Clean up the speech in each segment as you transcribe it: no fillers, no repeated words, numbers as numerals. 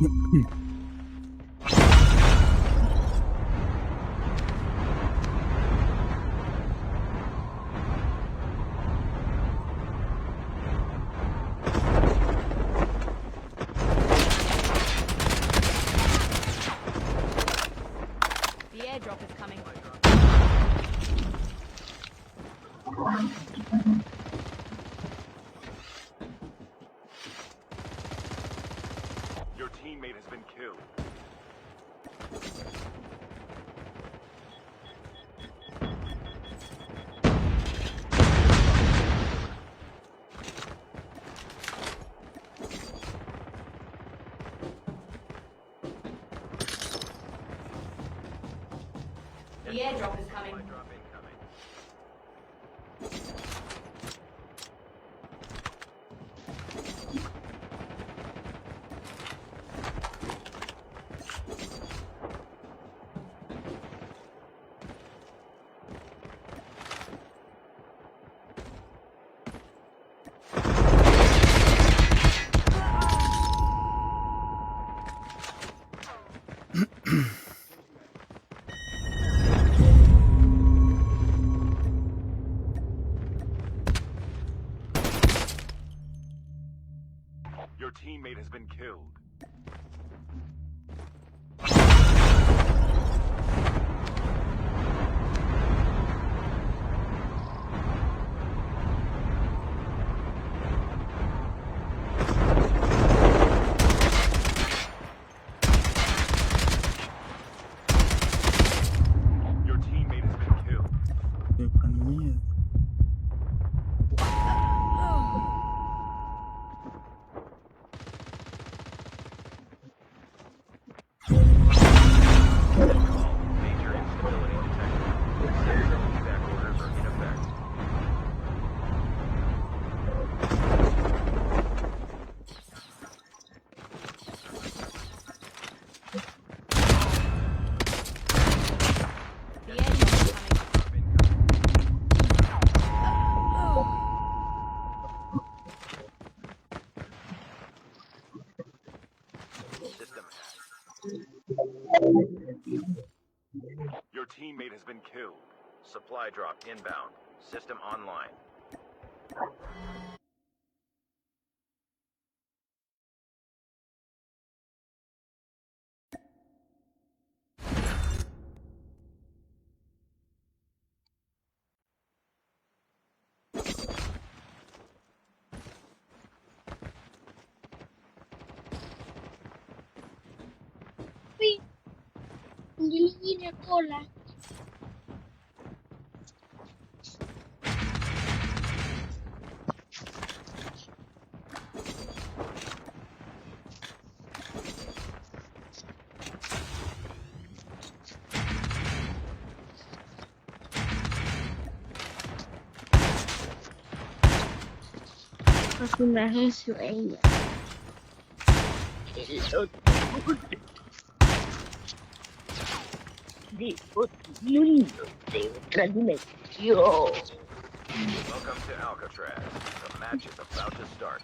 The airdrop is coming. Your teammate has been killed. The airdrop is coming. Drop incoming. Your teammate has been killed. Your teammate has been killed. Mierda. Call. Major instability detected. Safe zone evac orders are in effect. The airdrop is coming. System hacked. Your teammate has been killed. Supply drop inbound. System online. Qui, di linea cola. Casi me hacen sueño. De otro mundo, de otra dimensión. Welcome to Alcatraz. The match is about to start.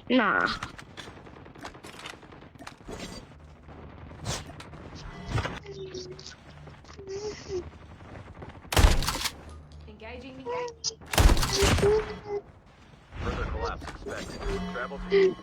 Nah. Engaging the Further collapse expected. Travel to...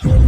Kill